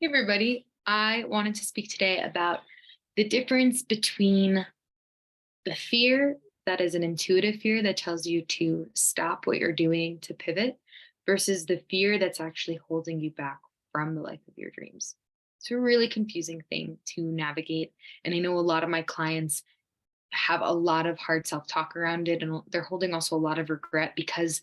Hey everybody, I wanted to speak today about the difference between the fear that is an intuitive fear that tells you to stop what you're doing to pivot versus the fear that's actually holding you back from the life of your dreams. It's a really confusing thing to navigate. And I know a lot of my clients have a lot of hard self talk around it, and they're holding also a lot of regret because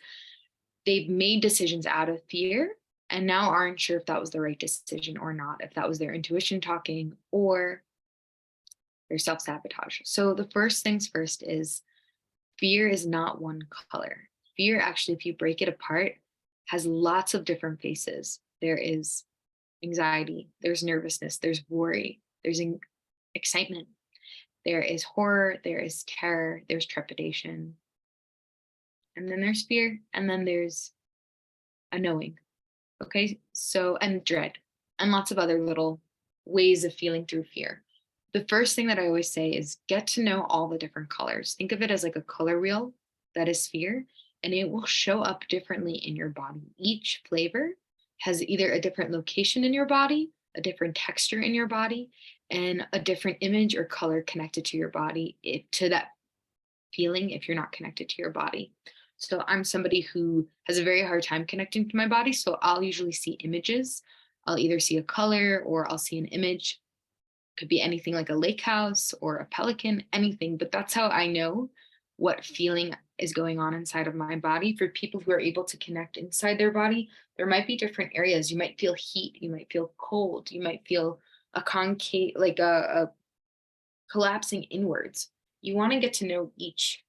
they've made decisions out of fear and now aren't sure if that was the right decision or not, if that was their intuition talking or their self sabotage. So, the first things first is fear is not one color. Fear, actually, if you break it apart, has lots of different faces. There is anxiety, there's nervousness, there's worry, there's excitement, there is horror, there is terror, there's trepidation, and then there's fear, and then there's a knowing. Okay. So, and dread, and lots of other little ways of feeling through fear. The first thing that I always say is get to know all the different colors. Think of it as like a color wheel that is fear, and it will show up differently in your body. Each flavor has either a different location in your body, a different texture in your body, and a different image or color connected to your body, to that feeling if you're not connected to your body. So I'm somebody who has a very hard time connecting to my body. So I'll usually see images. I'll either see a color or I'll see an image. Could be anything like a lake house or a pelican, anything. But that's how I know what feeling is going on inside of my body. For people who are able to connect inside their body, there might be different areas. You might feel heat, you might feel cold, you might feel a concave, like a collapsing inwards. You want to get to know each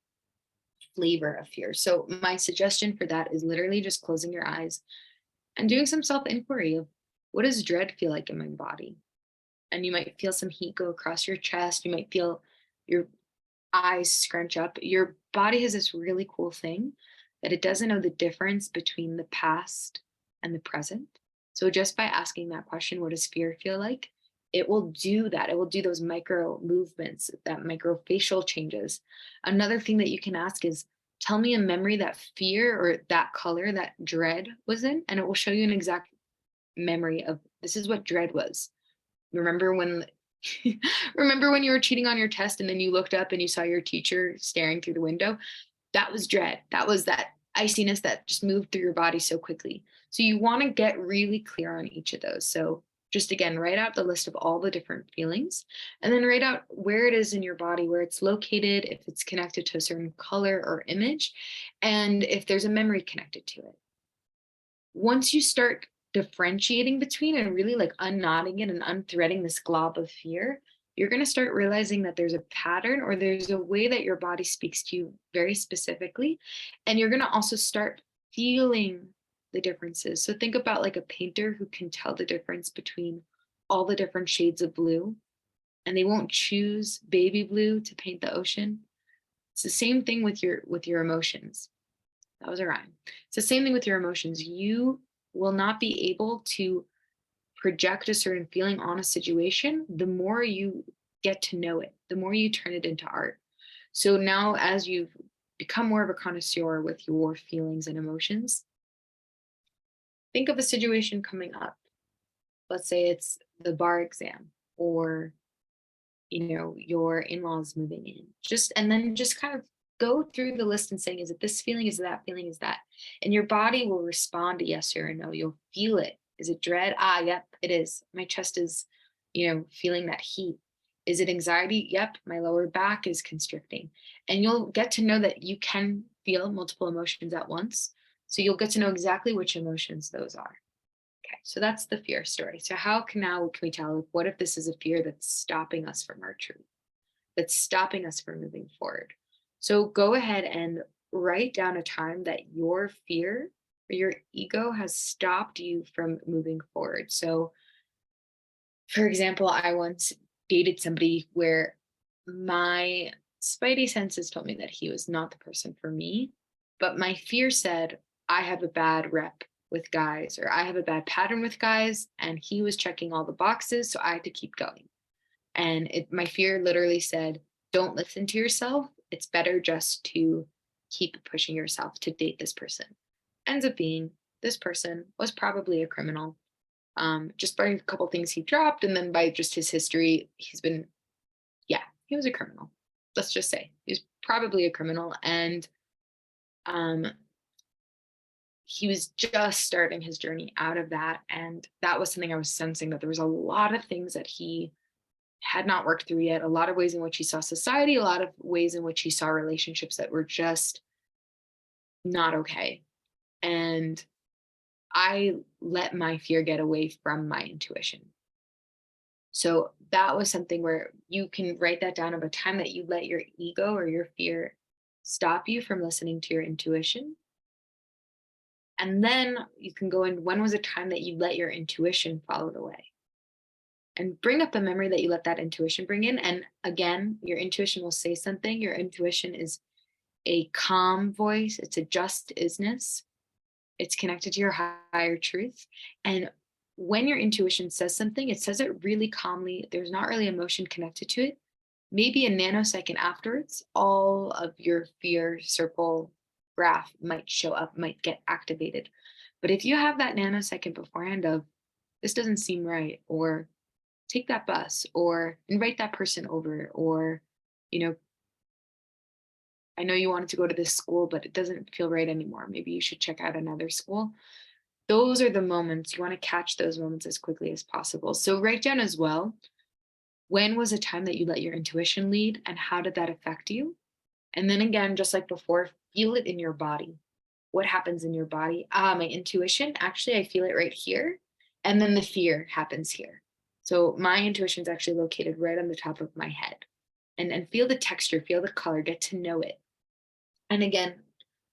flavor of fear. So my suggestion for that is literally just closing your eyes and doing some self-inquiry of what does dread feel like in my body? And you might feel some heat go across your chest. You might feel your eyes scrunch up. Your body has this really cool thing that it doesn't know the difference between the past and the present. So just by asking that question, what does fear feel like? It will do that. It will do those micro movements, that micro facial changes. Another thing that you can ask is, tell me a memory that fear or that color, that dread was in, and it will show you an exact memory of this is what dread was. Remember when remember when you were cheating on your test and then you looked up and you saw your teacher staring through the window? That was dread. That was that iciness that just moved through your body so quickly. So you want to get really clear on each of those. So just again, write out the list of all the different feelings and then write out where it is in your body, where it's located, if it's connected to a certain color or image, and if there's a memory connected to it. Once you start differentiating between and really like unknotting it and unthreading this glob of fear, you're going to start realizing that there's a pattern or there's a way that your body speaks to you very specifically. And you're going to also start feeling the differences. So think about like a painter who can tell the difference between all the different shades of blue, and they won't choose baby blue to paint the ocean. It's the same thing with your emotions. That was a rhyme. It's the same thing with your emotions. You will not be able to project a certain feeling on a situation the more you get to know it, the more you turn it into art. So now, as you've become more of a connoisseur with your feelings and emotions, think of a situation coming up. Let's say it's the bar exam or your in-laws moving in, just and then just kind of go through the list and saying, is it this feeling, is it that feeling, is that, and your body will respond to yes or no. You'll feel it. Is it dread? Yep, it is. My chest is feeling that heat. Is it anxiety? Yep, my lower back is constricting. And you'll get to know that you can feel multiple emotions at once, so you'll get to know exactly which emotions those are. Okay, so that's the fear story. So how can we tell, like, what if this is a fear that's stopping us from our truth, that's stopping us from moving forward? So go ahead and write down a time that your fear or your ego has stopped you from moving forward. So, for example, I once dated somebody where my spidey senses told me that he was not the person for me, but my fear said I have a bad rep with guys or I have a bad pattern with guys, and he was checking all the boxes, so I had to keep going. And my fear literally said, don't listen to yourself. It's better just to keep pushing yourself to date this person. Ends up being this person was probably a criminal. Just by a couple things he dropped, and then by just his history, yeah, he was a criminal. Let's just say he was probably a criminal, and um, he was just starting his journey out of that. And that was something I was sensing, that there was a lot of things that he had not worked through yet, a lot of ways in which he saw society, a lot of ways in which he saw relationships that were just not okay. And I let my fear get away from my intuition. So that was something where you can write that down, of a time that you let your ego or your fear stop you from listening to your intuition. And then you can go in, when was a time that you let your intuition follow the way? And bring up the memory that you let that intuition bring in. And again, your intuition will say something. Your intuition is a calm voice, it's a just isness, it's connected to your higher truth. And when your intuition says something, it says it really calmly. There's not really emotion connected to it. Maybe a nanosecond afterwards, all of your fear circle graph might show up, might get activated. But if you have that nanosecond beforehand of, this doesn't seem right, or take that bus, or invite that person over, or, you know, I know you wanted to go to this school, but it doesn't feel right anymore. Maybe you should check out another school. Those are the moments you want to catch, those moments as quickly as possible. So write down as well, when was a time that you let your intuition lead, and how did that affect you? And then again, just like before, feel it in your body. What happens in your body? Ah, my intuition, actually, I feel it right here. And then the fear happens here. So my intuition is actually located right on the top of my head. And feel the texture, feel the color, get to know it. And again,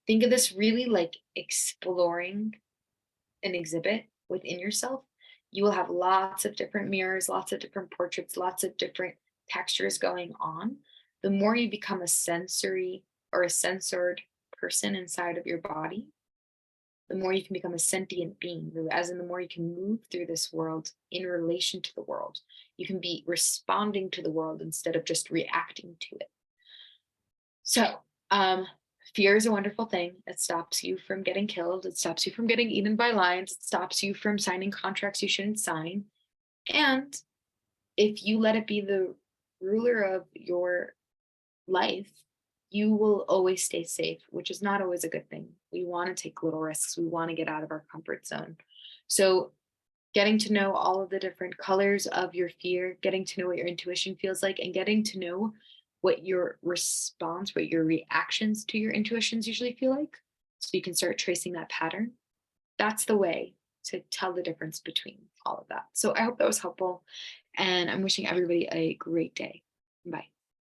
think of this really like exploring an exhibit within yourself. You will have lots of different mirrors, lots of different portraits, lots of different textures going on. The more you become a sensory or a censored person inside of your body, the more you can become a sentient being, as in the more you can move through this world in relation to the world. You can be responding to the world instead of just reacting to it. So, fear is a wonderful thing. It stops you from getting killed. It stops you from getting eaten by lions. It stops you from signing contracts you shouldn't sign. And if you let it be the ruler of your life, you will always stay safe, which is not always a good thing. We want to take little risks. We want to get out of our comfort zone. So, getting to know all of the different colors of your fear, getting to know what your intuition feels like, and getting to know what your response, what your reactions to your intuitions usually feel like. So you can start tracing that pattern. That's the way to tell the difference between all of that. So I hope that was helpful. And I'm wishing everybody a great day. Bye.